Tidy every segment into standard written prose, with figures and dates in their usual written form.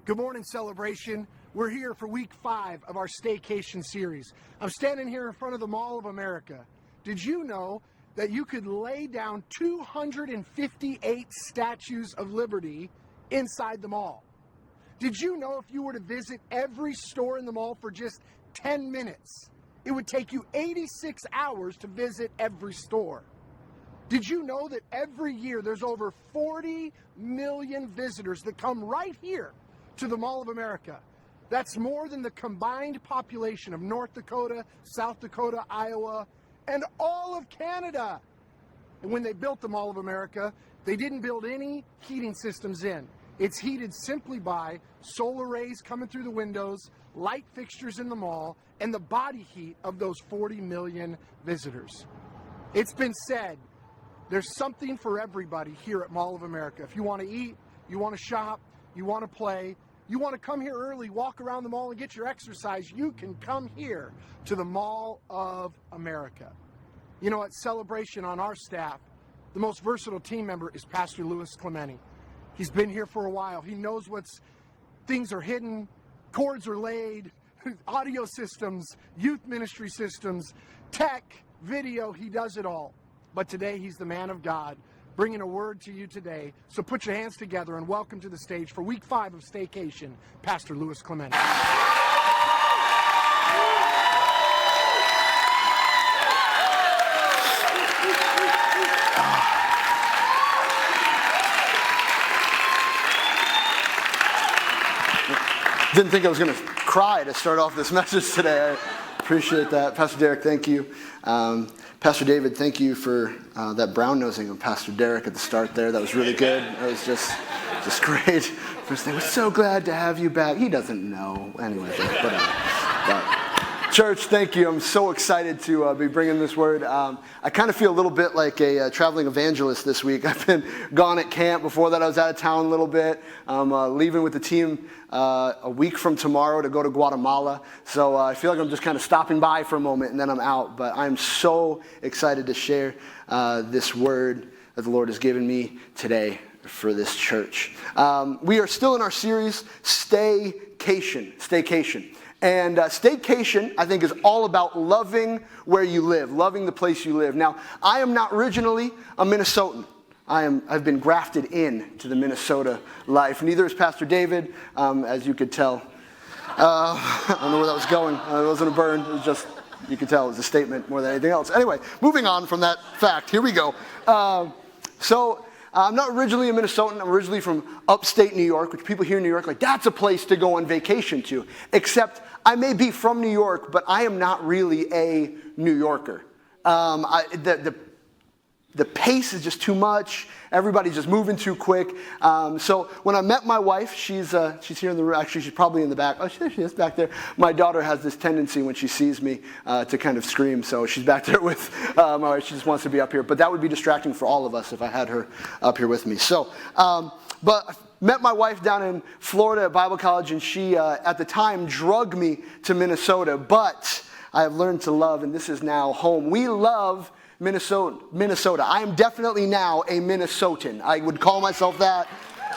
Good morning, Celebration. We're here for week 5 of our staycation series. I'm standing here in front of the Mall of America. Did you know that you could lay down 258 statues of liberty inside the mall? Did you know if you were to visit every store in the mall for just 10 minutes, it would take you 86 hours to visit every store? Did you know that every year there's over 40 million visitors that come right here to the Mall of America? That's more than the combined population of North Dakota, South Dakota, Iowa, and all of Canada. And when they built the Mall of America, they didn't build any heating systems in. It's heated simply by solar rays coming through the windows, light fixtures in the mall, and the body heat of those 40 million visitors. It's been said, there's something for everybody here at Mall of America. If you want to eat, you want to shop, you want to play, you want to come here early, walk around the mall and get your exercise, you can come here to the Mall of America. You know, at Celebration on our staff, the most versatile team member is Pastor Louis Clementi. He's been here for a while. He knows things are hidden, cords are laid, audio systems, youth ministry systems, tech, video, he does it all. But today he's the man of God, bringing a word to you today. So put your hands together and welcome to the stage for week 5 of Staycation, Pastor Louis Clementi. Didn't think I was going to cry to start off this message today. I appreciate that. Pastor Derek, thank you. Pastor David, thank you for that brown nosing of Pastor Derek at the start there. That was really good. That was just great. First thing, we're so glad to have you back. He doesn't know. Anyway, but church, thank you. I'm so excited to be bringing this word. I kind of feel a little bit like a traveling evangelist this week. I've been gone at camp. Before that, I was out of town a little bit. I'm leaving with the team a week from tomorrow to go to Guatemala. So I feel like I'm just kind of stopping by for a moment and then I'm out. But I'm so excited to share this word that the Lord has given me today for this church. We are still in our series, Staycation. And staycation, I think, is all about loving where you live, loving the place you live. Now, I am not originally a Minnesotan. I've been grafted in to the Minnesota life. Neither is Pastor David, as you could tell. I don't know where that was going. It wasn't a burn. It was just, you could tell it was a statement more than anything else. Anyway, moving on from that fact. Here we go. I'm not originally a Minnesotan. I'm originally from upstate New York, which people here in New York, like, that's a place to go on vacation to. Except I may be from New York, but I am not really a New Yorker. The pace is just too much. Everybody's just moving too quick. So when I met my wife, she's here in the room. Actually, she's probably in the back. Oh, she is back there. My daughter has this tendency when she sees me to kind of scream. So she's back there with my wife. She just wants to be up here. But that would be distracting for all of us if I had her up here with me. So, but I met my wife down in Florida at Bible college, and she, at the time, drugged me to Minnesota. But I have learned to love, and this is now home. We love Minnesota. I am definitely now a Minnesotan. I would call myself that.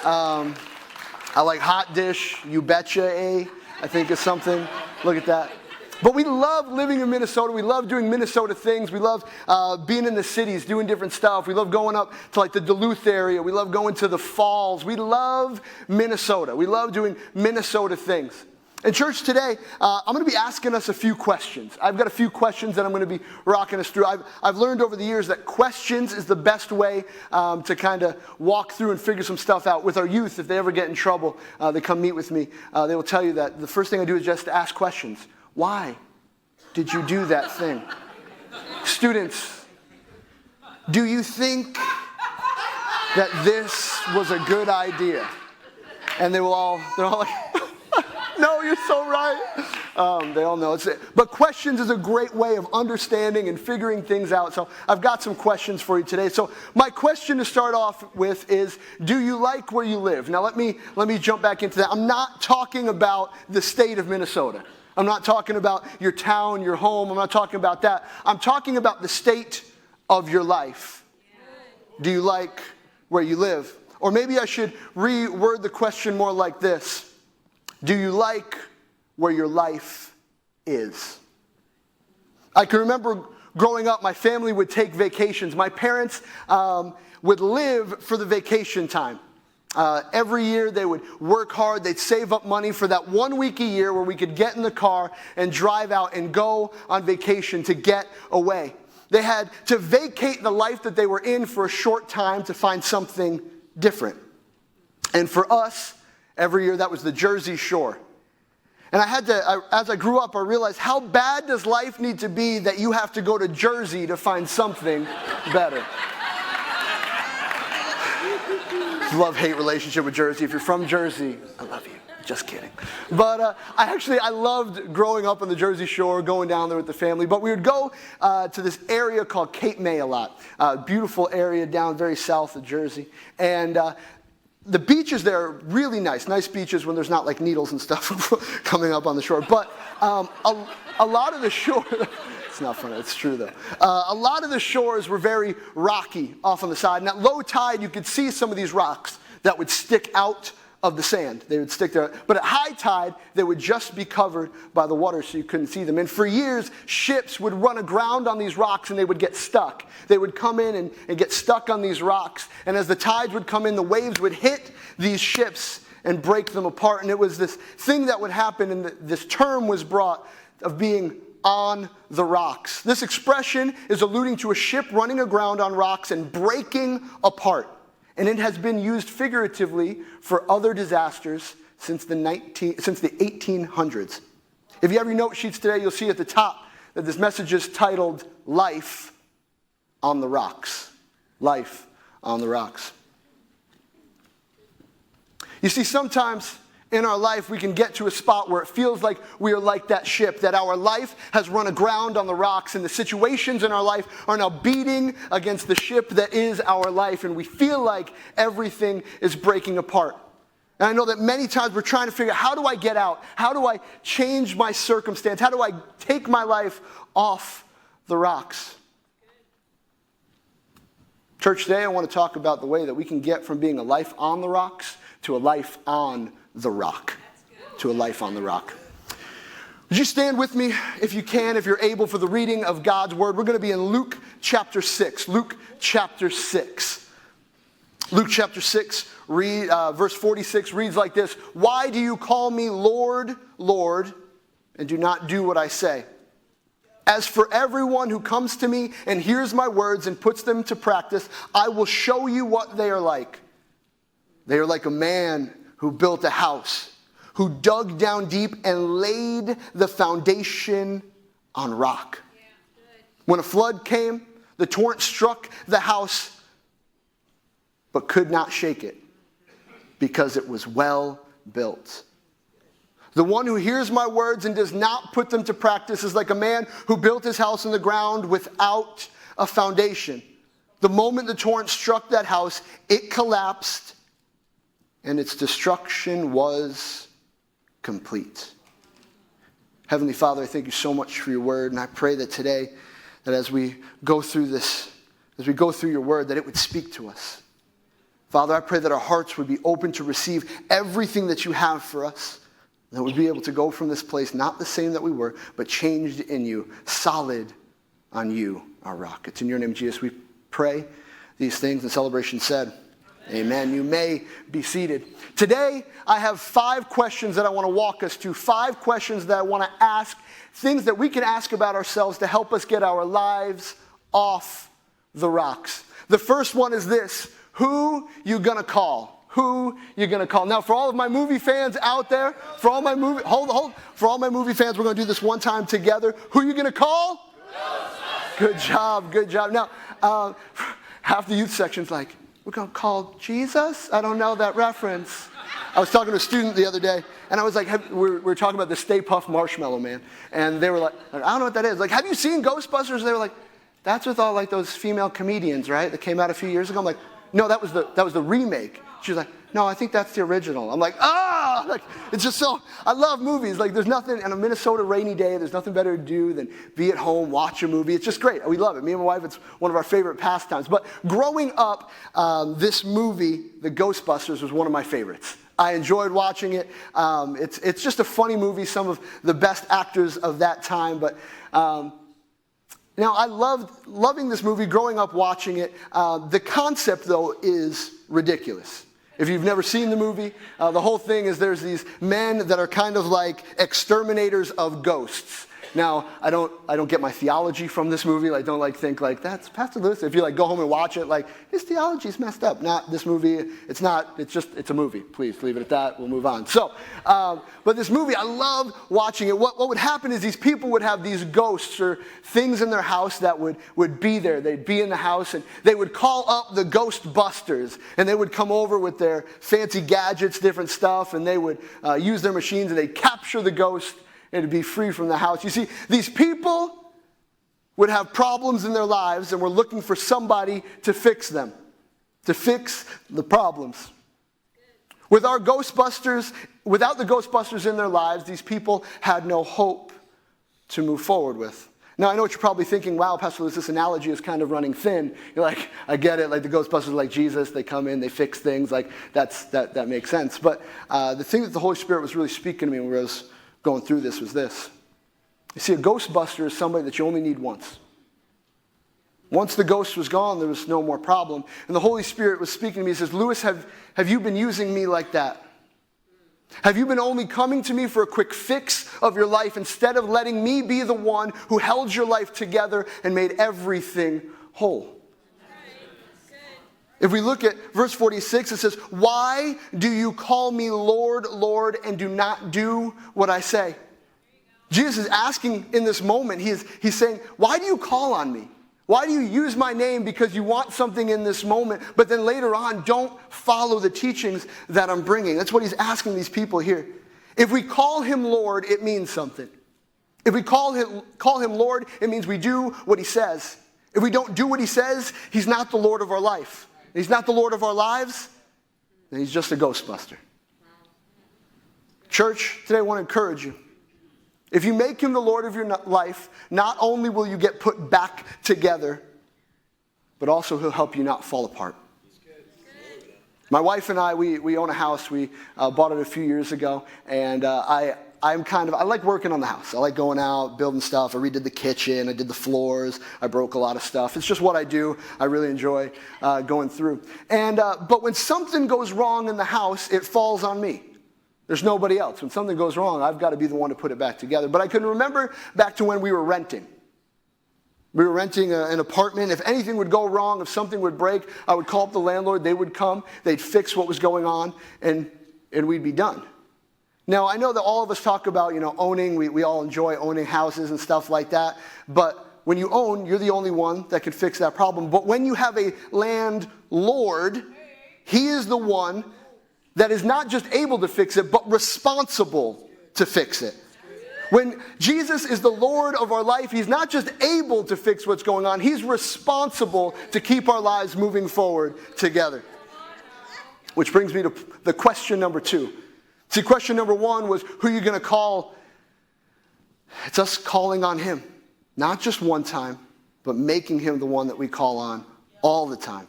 I like hot dish, you betcha, I think is something. Look at that. But we love living in Minnesota. We love doing Minnesota things. We love being in the cities, doing different stuff. We love going up to like the Duluth area. We love going to the falls. We love Minnesota. We love doing Minnesota things. In church today, I'm going to be asking us a few questions. I've got a few questions that I'm going to be rocking us through. I've learned over the years that questions is the best way to kind of walk through and figure some stuff out. With our youth, if they ever get in trouble, they come meet with me. They will tell you that the first thing I do is just to ask questions. Why did you do that thing? Students, do you think that this was a good idea? And they're all like, no, you're so right. They all know it's it. But questions is a great way of understanding and figuring things out. So I've got some questions for you today. So my question to start off with is, do you like where you live? Now let me jump back into that. I'm not talking about the state of Minnesota. I'm not talking about your town, your home. I'm not talking about that. I'm talking about the state of your life. Do you like where you live? Or maybe I should reword the question more like this. Do you like where your life is? I can remember growing up, my family would take vacations. My parents would live for the vacation time. Every year they would work hard. They'd save up money for that 1 week a year where we could get in the car and drive out and go on vacation to get away. They had to vacate the life that they were in for a short time to find something different. And for us, every year that was the Jersey Shore. And as I grew up, I realized how bad does life need to be that you have to go to Jersey to find something better. Love-hate relationship with Jersey. If you're from Jersey, I love you. Just kidding. But I loved growing up on the Jersey Shore, going down there with the family. But we would go to this area called Cape May a lot. Beautiful area down very south of Jersey. And the beaches there are really nice. Nice beaches when there's not like needles and stuff coming up on the shore. But a lot of the shore... It's not funny. It's true, though. A lot of the shores were very rocky off on the side. And at low tide, you could see some of these rocks that would stick out of the sand. They would stick there. But at high tide, they would just be covered by the water so you couldn't see them. And for years, ships would run aground on these rocks and they would get stuck. They would come in and get stuck on these rocks. And as the tides would come in, the waves would hit these ships and break them apart. And it was this thing that would happen, and this term was brought of being on the rocks. This expression is alluding to a ship running aground on rocks and breaking apart. And it has been used figuratively for other disasters since the 1800s. If you have your note sheets today, you'll see at the top that this message is titled, Life on the Rocks. Life on the Rocks. You see, sometimes in our life, we can get to a spot where it feels like we are like that ship, that our life has run aground on the rocks, and the situations in our life are now beating against the ship that is our life, and we feel like everything is breaking apart. And I know that many times we're trying to figure out, how do I get out? How do I change my circumstance? How do I take my life off the rocks? Church, today I want to talk about the way that we can get from being a life on the rocks to a life on the rock. To a life on the rock. Would you stand with me if you can, if you're able, for the reading of God's word? We're going to be in Luke chapter 6. Luke chapter 6. Luke chapter 6, verse 46 reads like this. Why do you call me Lord, Lord, and do not do what I say? As for everyone who comes to me and hears my words and puts them to practice, I will show you what they are like. They are like a man who built a house, who dug down deep and laid the foundation on rock. When a flood came, the torrent struck the house, but could not shake it, because it was well built. The one who hears my words and does not put them to practice is like a man who built his house on the ground without a foundation. The moment the torrent struck that house, it collapsed, and its destruction was complete. Heavenly Father, I thank you so much for your word, and I pray that today, that as we go through this, as we go through your word, that it would speak to us. Father, I pray that our hearts would be open to receive everything that you have for us, that we'd be able to go from this place not the same that we were, but changed in you, solid on you, our rock. It's in your name, Jesus, we pray these things, and Celebration said, Amen. You may be seated. Today, I have 5 questions that I want to walk us to. 5 questions that I want to ask. Things that we can ask about ourselves to help us get our lives off the rocks. The first one is this. Who you gonna call? Who you gonna call? Now, for all of my movie fans out there, for all my movie fans, we're gonna do this one time together. Who you gonna call? Good job, good job. Now, half the youth section's like, we're going to call Jesus? I don't know that reference. I was talking to a student the other day, and I was like, we were talking about the Stay Puft Marshmallow Man, and they were like, I don't know what that is. Like, have you seen Ghostbusters? They were like, that's with all like those female comedians, right? That came out a few years ago. I'm like, no, that was the remake. She was like, no, I think that's the original. I'm like, like, it's just so, I love movies. Like, there's nothing, on a Minnesota rainy day, there's nothing better to do than be at home, watch a movie. It's just great. We love it. Me and my wife, it's one of our favorite pastimes. But growing up, this movie, The Ghostbusters, was one of my favorites. I enjoyed watching it. It's just a funny movie, some of the best actors of that time. But now I loving this movie, growing up watching it. The concept, though, is ridiculous. If you've never seen the movie, the whole thing is there's these men that are kind of like exterminators of ghosts. Now, I don't get my theology from this movie. I don't think that's Pastor Lewis. If you go home and watch it, his theology's messed up. Not this movie. It's not. It's a movie. Please leave it at that. We'll move on. So, but this movie, I love watching it. What would happen is these people would have these ghosts or things in their house that would be there. They'd be in the house and they would call up the Ghostbusters and they would come over with their fancy gadgets, different stuff, and they would use their machines and they'd capture the ghost and to be free from the house. You see, these people would have problems in their lives and were looking for somebody to fix them, to fix the problems. Without the Ghostbusters in their lives, these people had no hope to move forward with. Now, I know what you're probably thinking, wow, Pastor Lewis, this analogy is kind of running thin. You're like, I get it, the Ghostbusters are like Jesus, they come in, they fix things, that makes sense. But the thing that the Holy Spirit was really speaking to me when I was going through this was this. You see, a Ghostbuster is somebody that you only need once. Once the ghost was gone, there was no more problem. And the Holy Spirit was speaking to me. He says, Lewis, have you been using me like that? Have you been only coming to me for a quick fix of your life instead of letting me be the one who held your life together and made everything whole? If we look at verse 46, it says, why do you call me Lord, Lord, and do not do what I say? Jesus is asking in this moment, he's saying, why do you call on me? Why do you use my name because you want something in this moment, but then later on don't follow the teachings that I'm bringing? That's what he's asking these people here. If we call him Lord, it means something. If we call him Lord, it means we do what he says. If we don't do what he says, he's not the Lord of our life. He's not the Lord of our lives, then he's just a Ghostbuster. Church, today I want to encourage you. If you make him the Lord of your life, not only will you get put back together, but also he'll help you not fall apart. My wife and I, we own a house. We bought it a few years ago, and I like working on the house. I like going out, building stuff. I redid the kitchen. I did the floors. I broke a lot of stuff. It's just what I do. I really enjoy going through. And but when something goes wrong in the house, it falls on me. There's nobody else. When something goes wrong, I've got to be the one to put it back together. But I can remember back to when we were renting. We were renting an apartment. If anything would go wrong, if something would break, I would call up the landlord. They would come. They'd fix what was going on, and we'd be done. Now, I know that all of us talk about, owning. We all enjoy owning houses and stuff like that. But when you own, you're the only one that can fix that problem. But when you have a landlord, he is the one that is not just able to fix it, but responsible to fix it. When Jesus is the Lord of our life, he's not just able to fix what's going on, he's responsible to keep our lives moving forward together. Which brings me to the question number 2. See, question number 1 was, who are you going to call? It's us calling on him. Not just one time, but making him the one that we call on all the time.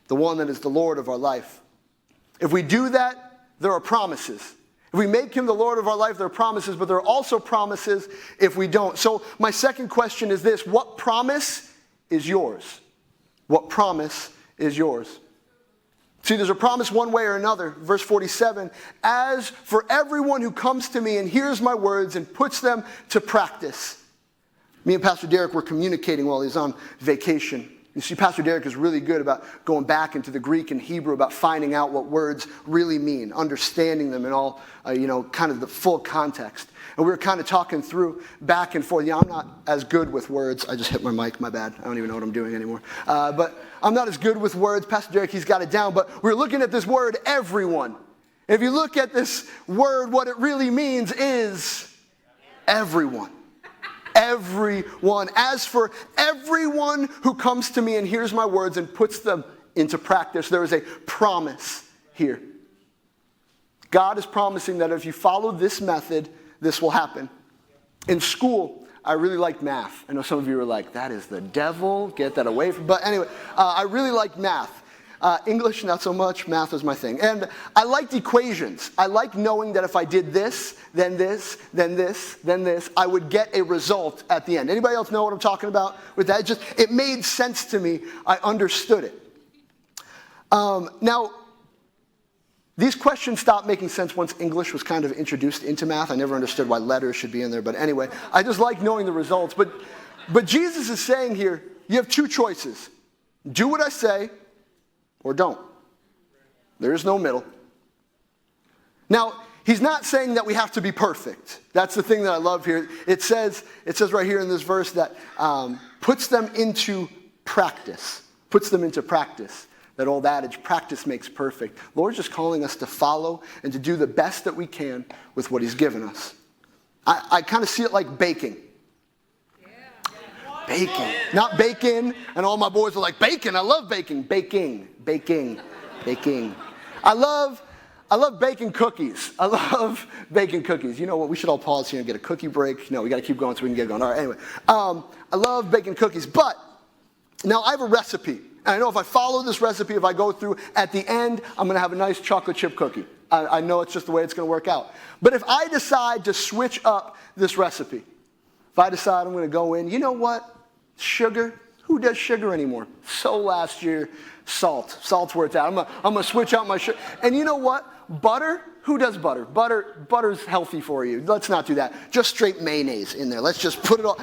The one that is the Lord of our life. If we do that, there are promises. If we make him the Lord of our life, there are promises, but there are also promises if we don't. So my second question is this: what promise is yours? What promise is yours? See, there's a promise one way or another. Verse 47, as for everyone who comes to me and hears my words and puts them to practice. Me and Pastor Derek were communicating while he was on vacation. You see, Pastor Derek is really good about going back into the Greek and Hebrew, about finding out what words really mean, understanding them in all, kind of the full context. And we were kind of talking through back and forth. I'm not as good with words. I just hit my mic, my bad. I don't even know what I'm doing anymore. But I'm not as good with words. Pastor Derek, he's got it down. But we're looking at this word, everyone. And if you look at this word, what it really means is everyone. Everyone. As for everyone who comes to me and hears my words and puts them into practice, there is a promise here. God is promising that if you follow this method, this will happen. In school, I really liked math. I know some of you are like, that is the devil, get that away from. But anyway, I really liked math. English, not so much. Math was my thing. And I liked equations. I liked knowing that if I did this, then this, then this, then this, I would get a result at the end. Anybody else know what I'm talking about with that? It made sense to me. I understood it. Now, these questions stopped making sense once English was kind of introduced into math. I never understood why letters should be in there. But anyway, I just like knowing the results. But Jesus is saying here, you have two choices. Do what I say or don't. There is no middle. Now, he's not saying that we have to be perfect. That's the thing that I love here. It says right here in this verse that puts them into practice. Puts them into practice. That old adage, practice makes perfect. Lord's just calling us to follow and to do the best that we can with what he's given us. I kind of see it like baking. Baking. Not bacon. And all my boys are like, bacon, I love baking. Baking. I love baking cookies. I love baking cookies. You know what? We should all pause here and get a cookie break. No, we got to keep going so we can get going. All right, anyway. I love baking cookies. But now I have a recipe. And I know if I follow this recipe, if I go through, at the end, I'm going to have a nice chocolate chip cookie. I know it's just the way it's going to work out. But if I decide to switch up this recipe, if I decide I'm going to go in, you know what? Sugar? Who does sugar anymore? So last year, salt. Salt's where it's at. I'm going to switch out my sugar. And you know what? Butter? Who does butter? Butter's healthy for you. Let's not do that. Just straight mayonnaise in there. Let's just put it all.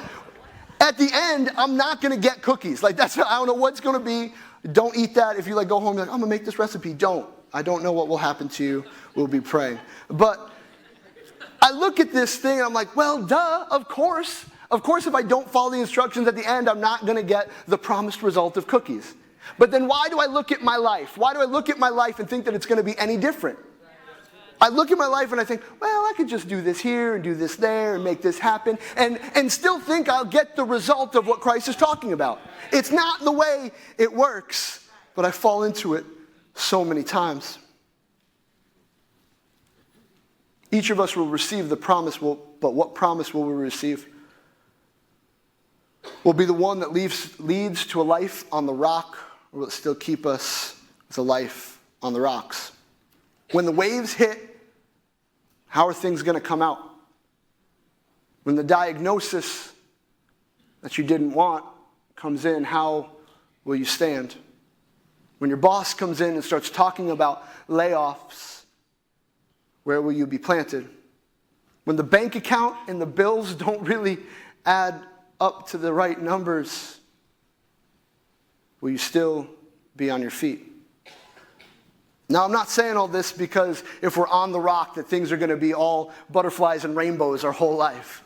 At the end, I'm not going to get cookies. Like I don't know what's going to be. Don't eat that. If you go home and I'm going to make this recipe, don't. I don't know what will happen to you. We'll be praying. But I look at this thing and I'm like, well, duh, of course. Of course, if I don't follow the instructions at the end, I'm not going to get the promised result of cookies. But then why do I look at my life? Why do I look at my life and think that it's going to be any different? I look at my life and I think, well, I could just do this here and do this there and make this happen and still think I'll get the result of what Christ is talking about. It's not the way it works, but I fall into it so many times. Each of us will receive the promise, but what promise will we receive? Will it be the one that leads to a life on the rock, or will it still keep us with a life on the rocks? When the waves hit, how are things going to come out? When the diagnosis that you didn't want comes in, how will you stand? When your boss comes in and starts talking about layoffs, where will you be planted? When the bank account and the bills don't really add up to the right numbers, will you still be on your feet? Now, I'm not saying all this because if we're on the rock that things are going to be all butterflies and rainbows our whole life.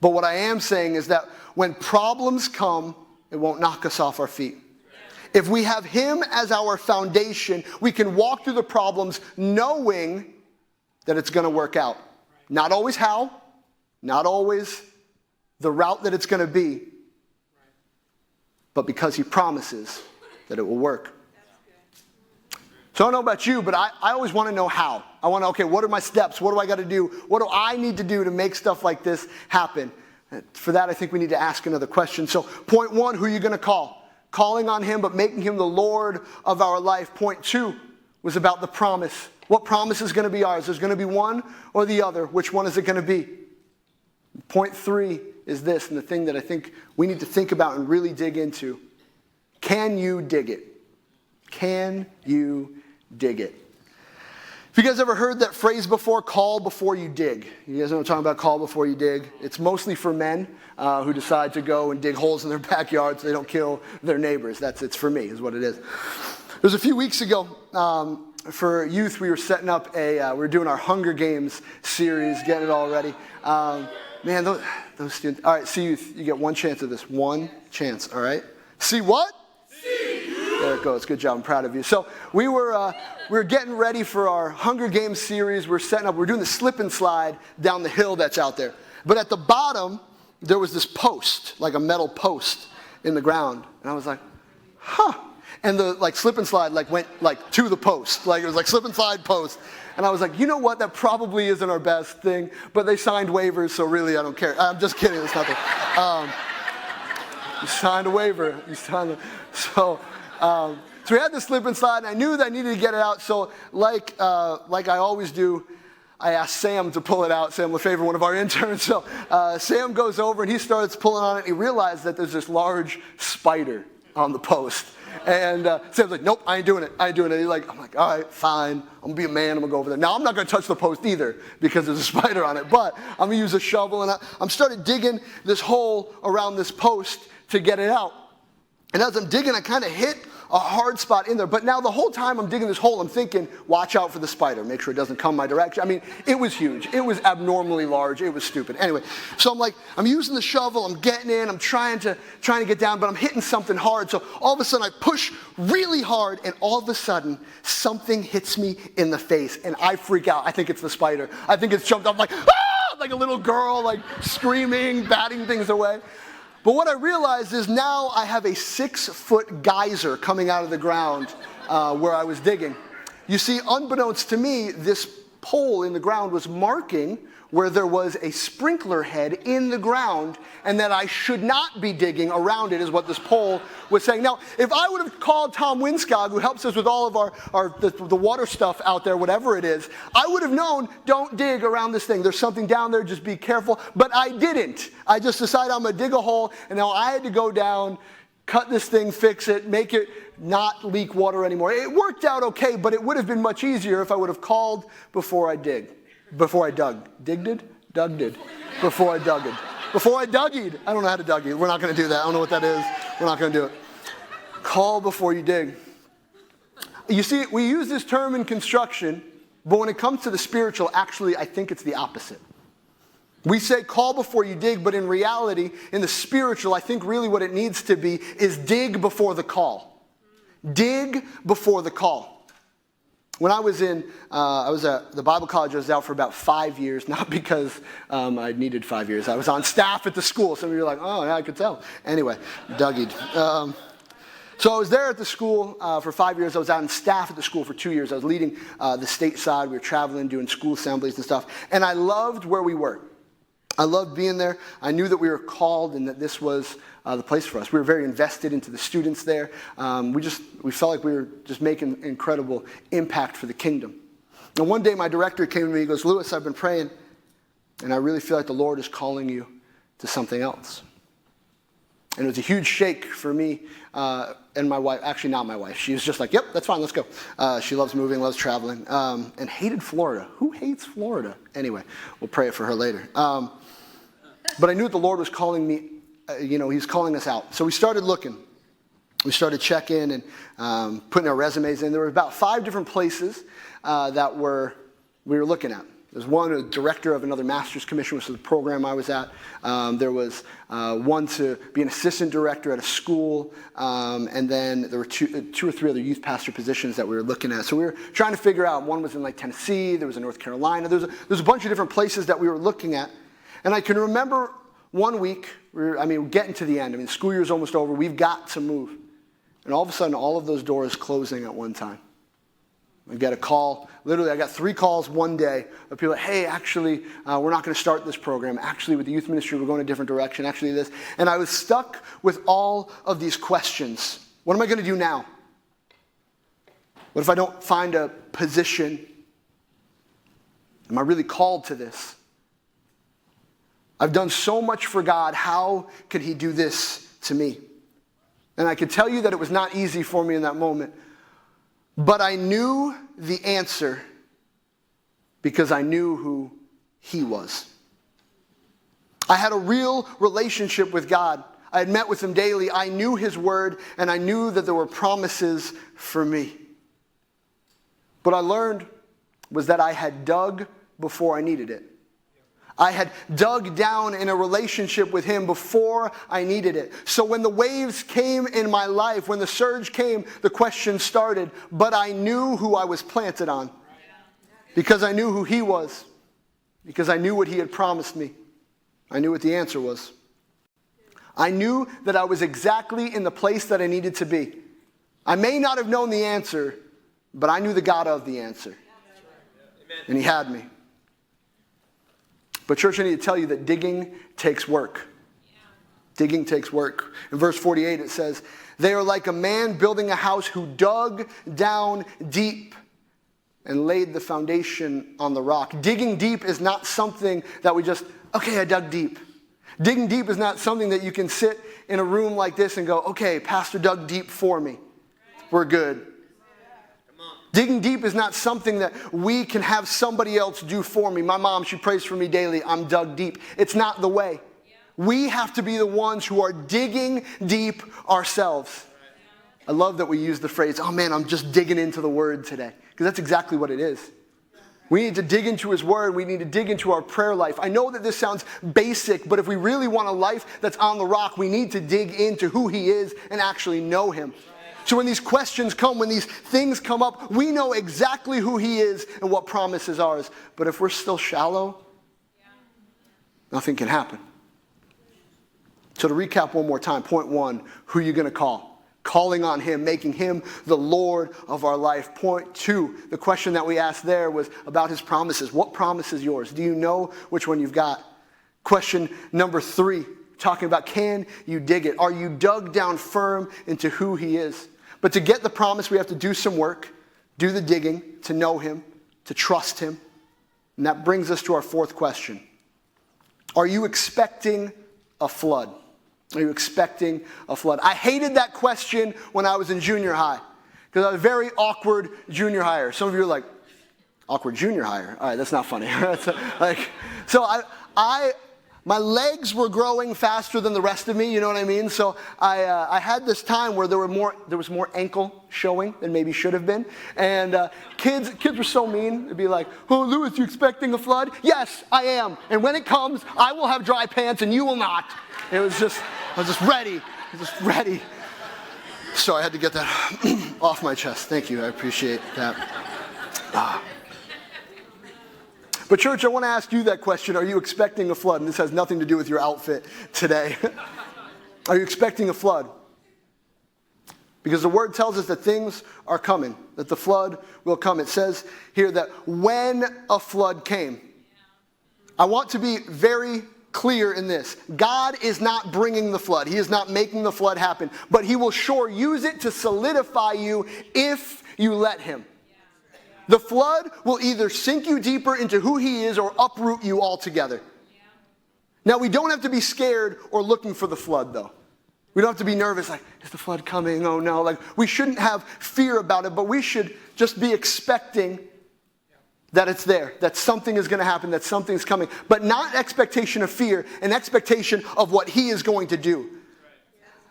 But what I am saying is that when problems come, it won't knock us off our feet. If we have him as our foundation, we can walk through the problems knowing that it's going to work out. Not always how, not always the route that it's going to be, but because he promises that it will work. So I don't know about you, but I always want to know how. I want to, okay, what are my steps? What do I got to do? What do I need to do to make stuff like this happen? For that, I think we need to ask another question. So point one, who are you going to call? Calling on him, but making him the Lord of our life. Point two was about the promise. What promise is going to be ours? There's going to be one or the other. Which one is it going to be? Point three is this, and the thing that I think we need to think about and really dig into. Can you dig it? Can you dig it? Have you guys ever heard that phrase before, call before you dig? You guys know what I'm talking about, call before you dig? It's mostly for men who decide to go and dig holes in their backyard so they don't kill their neighbors. It's for me, is what it is. It was a few weeks ago, for youth, we were setting up we were doing our Hunger Games series, getting it all ready. Man, those students. All right, see youth, you get one chance of this. One chance, all right? See what? There it goes. Good job. I'm proud of you. So we were getting ready for our Hunger Games series. We're setting up. We're doing the slip and slide down the hill that's out there. But at the bottom, there was this post, like a metal post in the ground. And I was like, huh. And the slip and slide went to the post. It was slip and slide post. And I was like, you know what? That probably isn't our best thing. But they signed waivers, so really I don't care. I'm just kidding. It's nothing. You signed a waiver. we had the slip and slide, and I knew that I needed to get it out. So like I always do, I asked Sam to pull it out. Sam Lefevre, one of our interns. So Sam goes over and he starts pulling on it. And he realized that there's this large spider on the post. And Sam's like, nope, I ain't doing it. I'm like, all right, fine. I'm going to be a man. I'm going to go over there. Now, I'm not going to touch the post either because there's a spider on it. But I'm going to use a shovel. And I'm started digging this hole around this post to get it out. And as I'm digging, I kind of hit a hard spot in there. But now the whole time I'm digging this hole, I'm thinking, watch out for the spider. Make sure it doesn't come my direction. I mean, it was huge. It was abnormally large. It was stupid. Anyway, so I'm using the shovel. I'm getting in. I'm trying to get down, but I'm hitting something hard. So all of a sudden I push really hard, and all of a sudden something hits me in the face, and I freak out. I think it's the spider. I think it's jumped up like, ah! Like a little girl, like screaming, batting things away. But what I realized is now I have a 6-foot geyser coming out of the ground where I was digging. You see, unbeknownst to me, this pole in the ground was marking where there was a sprinkler head in the ground, and that I should not be digging around it, is what this pole was saying. Now, if I would have called Tom Winskog, who helps us with all of the water stuff out there, whatever it is, I would have known, don't dig around this thing. There's something down there, just be careful. But I didn't. I just decided I'm going to dig a hole, and now I had to go down, cut this thing, fix it, make it not leak water anymore. It worked out okay, but it would have been much easier if I would have called before I dug. Before I dug. Digged? Dug did. Before I dug it. Before I duggied. I don't know how to duggy. We're not going to do that. I don't know what that is. We're not going to do it. Call before you dig. You see, we use this term in construction, but when it comes to the spiritual, actually, I think it's the opposite. We say call before you dig, but in reality, in the spiritual, I think really what it needs to be is dig before the call. Dig before the call. When I was at the Bible college, I was out for about 5 years, not because I needed 5 years. I was on staff at the school. Some of you are like, oh, yeah, I could tell. Anyway, Dougied. So I was there at the school for 5 years. I was on staff at the school for 2 years. I was leading the state side. We were traveling, doing school assemblies and stuff. And I loved where we were. I loved being there. I knew that we were called and that this was the place for us. We were very invested into the students there. We felt like we were just making incredible impact for the kingdom. And one day my director came to me and goes, Lewis, I've been praying, and I really feel like the Lord is calling you to something else. And it was a huge shake for me and my wife. Actually, not my wife. She was just like, yep, that's fine, let's go. She loves moving, loves traveling, and hated Florida. Who hates Florida? Anyway, we'll pray for her later. But I knew that the Lord was calling me, He's calling us out. So we started looking. We started checking and putting our resumes in. There were about 5 different places that we were looking at. There's one, a director of another master's commission, which was the program I was at. There was one to be an assistant director at a school. And then there were two or three other youth pastor positions that we were looking at. So we were trying to figure out, one was in like Tennessee, there was in North Carolina. There's a bunch of different places that we were looking at. And I can remember one week, we're getting to the end. The school year's almost over. We've got to move. And all of a sudden, all of those doors closing at one time. We get a call. Literally, I got 3 calls one day of people like, hey, actually, we're not going to start this program. Actually, with the youth ministry, we're going a different direction. Actually, this. And I was stuck with all of these questions. What am I going to do now? What if I don't find a position? Am I really called to this? I've done so much for God. How could he do this to me? And I can tell you that it was not easy for me in that moment. But I knew the answer because I knew who he was. I had a real relationship with God. I had met with him daily. I knew his word, and I knew that there were promises for me. What I learned was that I had dug before I needed it. I had dug down in a relationship with him before I needed it. So when the waves came in my life, when the surge came, the question started. But I knew who I was planted on. Because I knew who he was. Because I knew what he had promised me. I knew what the answer was. I knew that I was exactly in the place that I needed to be. I may not have known the answer, but I knew the God of the answer. And he had me. But church, I need to tell you that digging takes work. Digging takes work. In verse 48 it says, they are like a man building a house who dug down deep and laid the foundation on the rock. Digging deep is not something that we just, okay, I dug deep. Digging deep is not something that you can sit in a room like this and go, okay, Pastor dug deep for me. We're good. Digging deep is not something that we can have somebody else do for me. My mom, she prays for me daily. I'm dug deep. It's not the way. We have to be the ones who are digging deep ourselves. I love that we use the phrase, oh man, I'm just digging into the Word today. Because that's exactly what it is. We need to dig into His Word. We need to dig into our prayer life. I know that this sounds basic, but if we really want a life that's on the rock, we need to dig into who He is and actually know Him. So when these questions come, when these things come up, we know exactly who He is and what promise is ours. But if we're still shallow, nothing can happen. So to recap one more time, point one, who are you going to call? Calling on Him, making Him the Lord of our life. Point two, the question that we asked there was about His promises. What promise is yours? Do you know which one you've got? Question number three, talking about can you dig it? Are you dug down firm into who He is? But to get the promise, we have to do some work, do the digging, to know Him, to trust Him. And that brings us to our fourth question. Are you expecting a flood? Are you expecting a flood? I hated that question when I was in junior high because I was a very awkward junior hire. Some of you are like, awkward junior hire? All right, that's not funny. My legs were growing faster than the rest of me, you know what I mean? So I had this time where there was more ankle showing than maybe should have been. And kids were so mean. They'd be like, oh, Lewis, you expecting a flood? Yes, I am. And when it comes, I will have dry pants and you will not. I was just ready. So I had to get that off my chest. Thank you. I appreciate that. But church, I want to ask you that question. Are you expecting a flood? And this has nothing to do with your outfit today. Are you expecting a flood? Because the Word tells us that things are coming, that the flood will come. It says here that when a flood came, I want to be very clear in this. God is not bringing the flood. He is not making the flood happen. But He will sure use it to solidify you if you let Him. The flood will either sink you deeper into who He is or uproot you altogether. Now, we don't have to be scared or looking for the flood, though. We don't have to be nervous, like, is the flood coming? Oh, no. Like, we shouldn't have fear about it, but we should just be expecting that it's there, that something is going to happen, that something's coming. But not expectation of fear, an expectation of what He is going to do.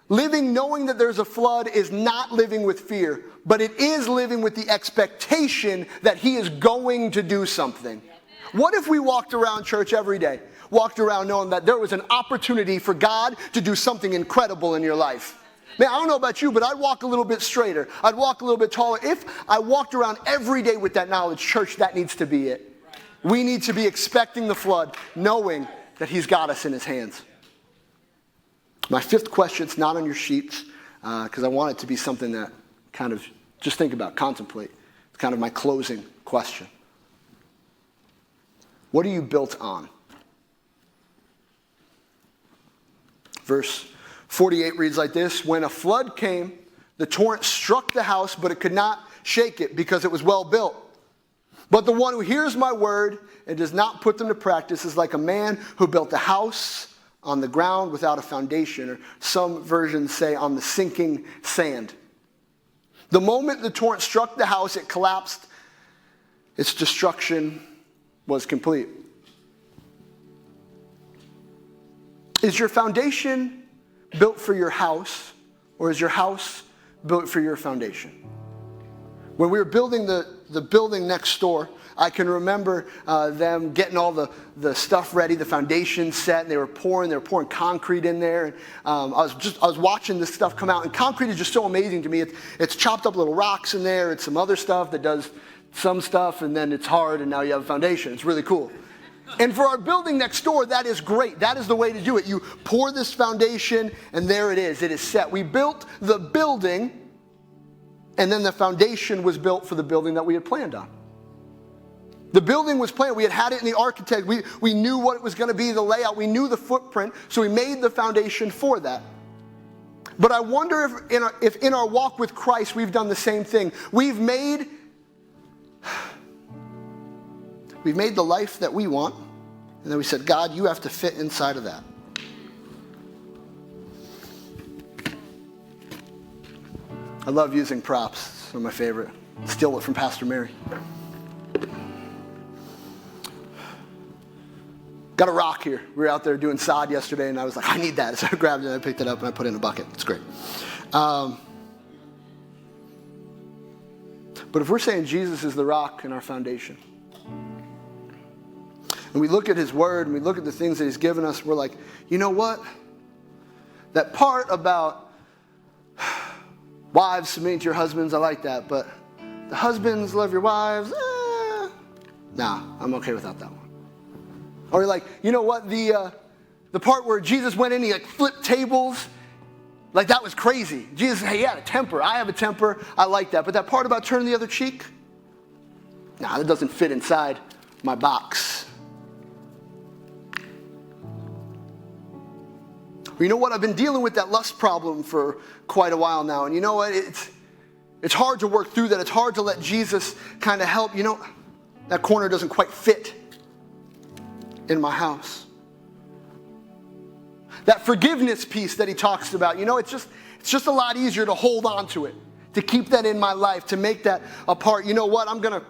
Living knowing that there's a flood is not living with fear, but it is living with the expectation that He is going to do something. What if we walked around church every day, walked around knowing that there was an opportunity for God to do something incredible in your life? Man, I don't know about you, but I'd walk a little bit straighter. I'd walk a little bit taller. If I walked around every day with that knowledge, church, that needs to be it. We need to be expecting the flood, knowing that He's got us in His hands. My fifth question, it's not on your sheets, because I want it to be something that kind of just think about, contemplate. It's kind of my closing question. What are you built on? Verse 48 reads like this: when a flood came, the torrent struck the house, but it could not shake it because it was well built. But the one who hears my word and does not put them to practice is like a man who built a house on the ground without a foundation, or some versions say on the sinking sand. The moment the torrent struck the house, it collapsed. Its destruction was complete. Is your foundation built for your house, or is your house built for your foundation? When we were building the building next door, I can remember them getting all the stuff ready, the foundation set, and they were pouring concrete in there. And I was watching this stuff come out, and concrete is just so amazing to me. It's chopped up little rocks in there. It's some other stuff that does some stuff, and then it's hard, and now you have a foundation. It's really cool. And for our building next door, that is great. That is the way to do it. You pour this foundation, and there it is. It is set. We built the building, and then the foundation was built for the building that we had planned on. The building was planned. We had it in the architect. We knew what it was going to be, the layout. We knew the footprint, so we made the foundation for that. But I wonder if in our walk with Christ, we've done the same thing. We've made the life that we want, and then we said, God, you have to fit inside of that. I love using props. They're my favorite. Steal it from Pastor Mary. Got a rock here. We were out there doing sod yesterday, and I was like, I need that. So I grabbed it, and I picked it up, and I put it in a bucket. It's great. But if we're saying Jesus is the rock and our foundation, and we look at his word, and we look at the things that he's given us, we're like, you know what? That part about wives submitting to your husbands, I like that. But the husbands love your wives, nah, I'm okay without that one. Or you're like, you know what, the part where Jesus went in, he like flipped tables, like that was crazy. Jesus, hey, he had a temper. I have a temper. I like that. But that part about turning the other cheek, nah, that doesn't fit inside my box. Well, you know what, I've been dealing with that lust problem for quite a while now. And you know what, it's hard to work through that. It's hard to let Jesus kind of help. You know, that corner doesn't quite fit in my house. That forgiveness piece that he talks about, you know, it's just a lot easier to hold on to it, to keep that in my life, to make that a part. You know what, I'm going to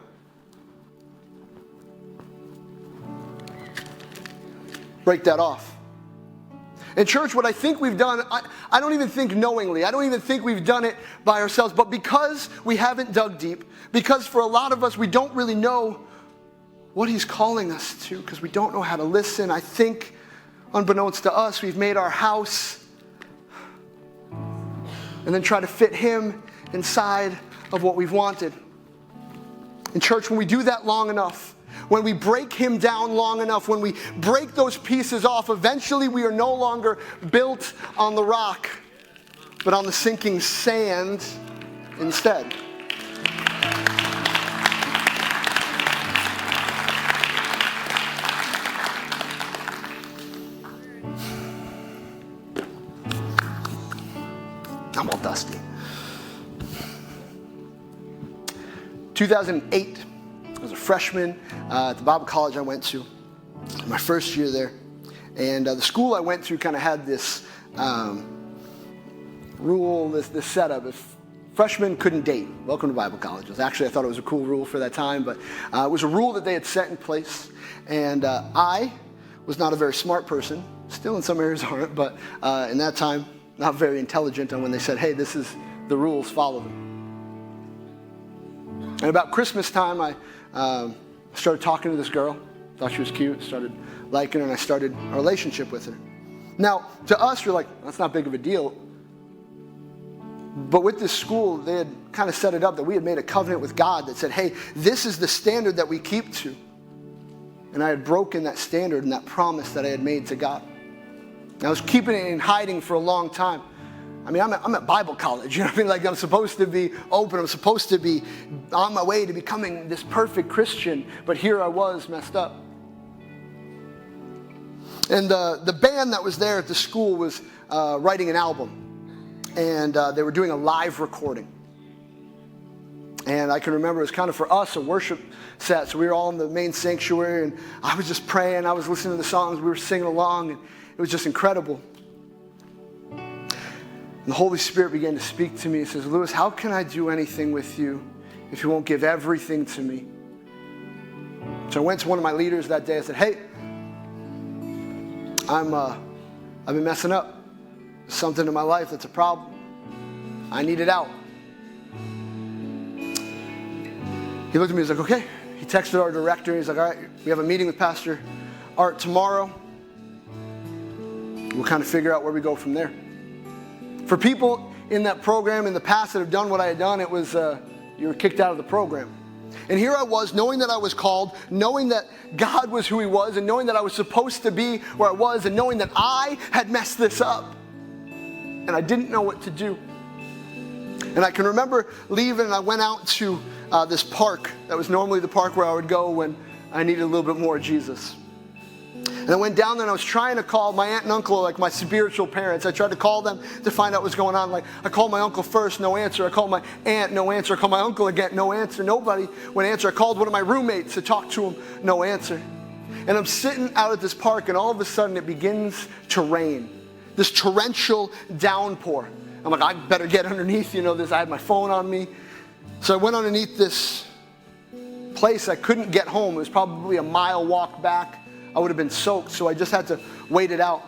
break that off. In church, what I think we've done, I don't even think knowingly, I don't even think we've done it by ourselves, but because we haven't dug deep, because for a lot of us, we don't really know what he's calling us to, because we don't know how to listen. I think, unbeknownst to us, we've made our house and then try to fit him inside of what we've wanted. In church, when we do that long enough, when we break him down long enough, when we break those pieces off, eventually we are no longer built on the rock, but on the sinking sand instead. I'm all dusty. 2008, I was a freshman at the Bible college I went to, my first year there. And the school I went to kind of had this rule, this setup. If freshmen couldn't date, welcome to Bible college. I thought it was a cool rule for that time, but it was a rule that they had set in place. And I was not a very smart person, still in some areas aren't, but in that time, not very intelligent on when they said, hey, this is the rules, follow them. And about Christmas time, I started talking to this girl. Thought she was cute, started liking her, and I started a relationship with her. Now, to us, you're like, that's not big of a deal. But with this school, they had kind of set it up that we had made a covenant with God that said, hey, this is the standard that we keep to. And I had broken that standard and that promise that I had made to God. I was keeping it in hiding for a long time. I mean, I'm at Bible college, you know what I mean? Like, I'm supposed to be open. I'm supposed to be on my way to becoming this perfect Christian. But here I was, messed up. And the band that was there at the school was writing an album. And they were doing a live recording. And I can remember it was kind of for us a worship set. So we were all in the main sanctuary. And I was just praying. I was listening to the songs. We were singing along. And it was just incredible. And the Holy Spirit began to speak to me. He says, Lewis, how can I do anything with you if you won't give everything to me? So I went to one of my leaders that day. I said, hey, I've been messing up. There's something in my life that's a problem. I need it out. He looked at me, he's like, okay. He texted our director, he's like, all right, we have a meeting with Pastor Art tomorrow. We'll kind of figure out where we go from there. For people in that program in the past that have done what I had done, it was you were kicked out of the program. And here I was, knowing that I was called, knowing that God was who he was, and knowing that I was supposed to be where I was, and knowing that I had messed this up. And I didn't know what to do. And I can remember leaving, and I went out to this park. That was normally the park where I would go when I needed a little bit more of Jesus. And I went down there and I was trying to call my aunt and uncle, like my spiritual parents. I tried to call them to find out what's going on. Like, I called my uncle first, no answer. I called my aunt, no answer. I called my uncle again, no answer. Nobody would answer. I called one of my roommates to talk to him, no answer. And I'm sitting out at this park, and all of a sudden it begins to rain. This torrential downpour. I'm like, I better get underneath, this. I had my phone on me. So I went underneath this place. I couldn't get home. It was probably a mile walk back. I would have been soaked, so I just had to wait it out.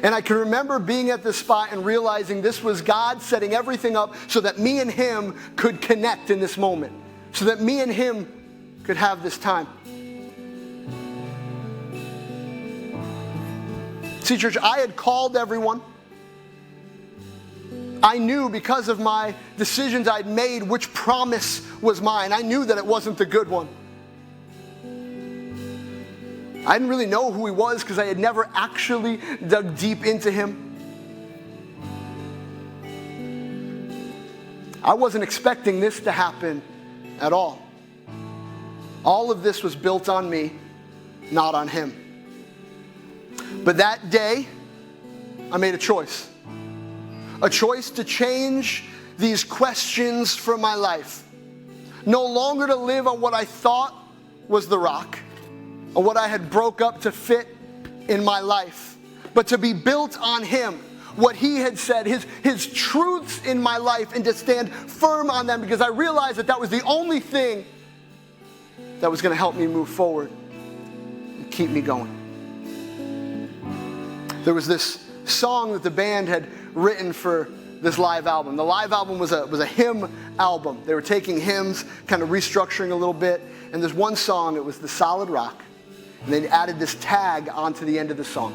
And I can remember being at this spot and realizing this was God setting everything up so that me and him could connect in this moment, so that me and him could have this time. See, church, I had called everyone. I knew because of my decisions I'd made which promise was mine. I knew that it wasn't the good one. I didn't really know who he was because I had never actually dug deep into him. I wasn't expecting this to happen at all. All of this was built on me, not on him. But that day, I made a choice. A choice to change these questions from my life. No longer to live on what I thought was the rock, or what I had broke up to fit in my life, but to be built on him, what he had said, his truths in my life, and to stand firm on them, because I realized that was the only thing that was going to help me move forward and keep me going. There was this song that the band had written for this live album. The live album was a hymn album. They were taking hymns, kind of restructuring a little bit, and there's one song, it was The Solid Rock. And they added this tag onto the end of the song.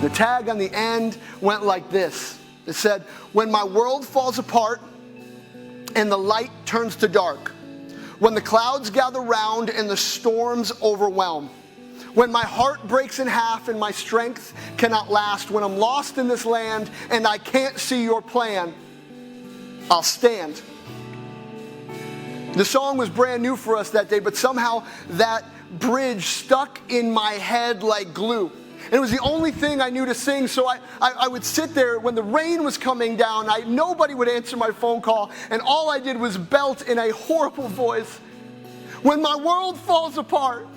The tag on the end went like this. It said, "When my world falls apart and the light turns to dark, when the clouds gather round and the storms overwhelm, when my heart breaks in half and my strength cannot last, when I'm lost in this land and I can't see your plan, I'll stand." The song was brand new for us that day, but somehow that bridge stuck in my head like glue. And it was the only thing I knew to sing, so I would sit there when the rain was coming down. Nobody would answer my phone call, and all I did was belt in a horrible voice. When my world falls apart,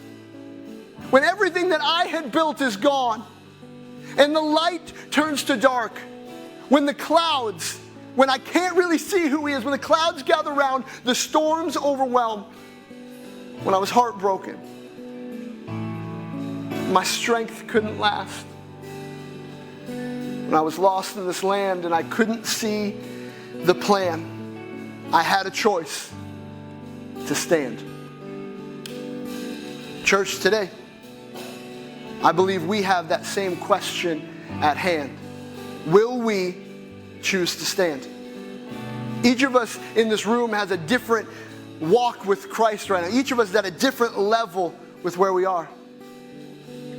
when everything that I had built is gone, and the light turns to dark, when I can't really see who he is, when the clouds gather around, the storms overwhelm, when I was heartbroken, my strength couldn't last, when I was lost in this land and I couldn't see the plan, I had a choice to stand. Church, today, I believe we have that same question at hand. Will we choose to stand? Each of us in this room has a different walk with Christ right now. Each of us is at a different level with where we are.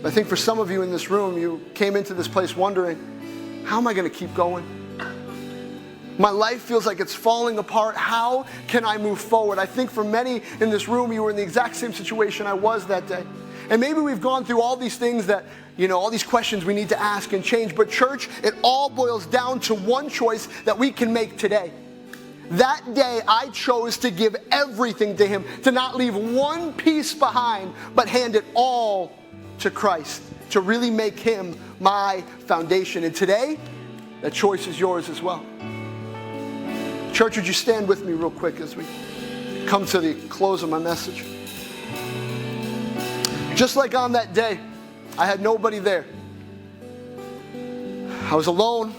I think for some of you in this room, you came into this place wondering, how am I going to keep going? My life feels like it's falling apart. How can I move forward? I think for many in this room, you were in the exact same situation I was that day. And maybe we've gone through all these things that, all these questions we need to ask and change. But church, it all boils down to one choice that we can make today. That day, I chose to give everything to him, to not leave one piece behind, but hand it all to Christ, to really make him my foundation. And today, that choice is yours as well. Church, would you stand with me real quick as we come to the close of my message? Just like on that day, I had nobody there. I was alone.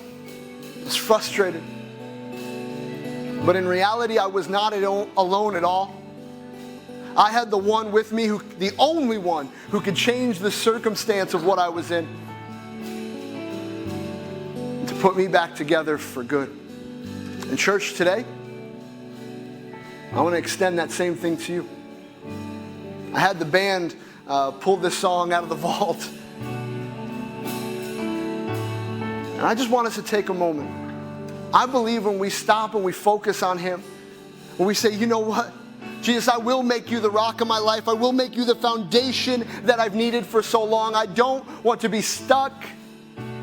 I was frustrated. But in reality, I was not alone at all. I had the one with me, the only one who could change the circumstance of what I was in, and to put me back together for good. And church, today, I want to extend that same thing to you. I had the band pull this song out of the vault. And I just want us to take a moment. I believe when we stop and we focus on him, when we say, you know what? Jesus, I will make you the rock of my life. I will make you the foundation that I've needed for so long. I don't want to be stuck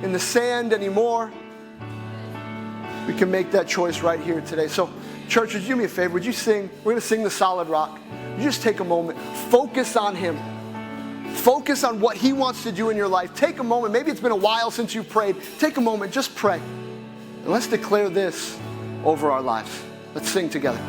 in the sand anymore. We can make that choice right here today. So, church, would you do me a favor? Would you sing? We're going to sing the Solid Rock. You just take a moment. Focus on Him. Focus on what He wants to do in your life. Take a moment. Maybe it's been a while since you prayed. Take a moment. Just pray. And let's declare this over our lives. Let's sing together.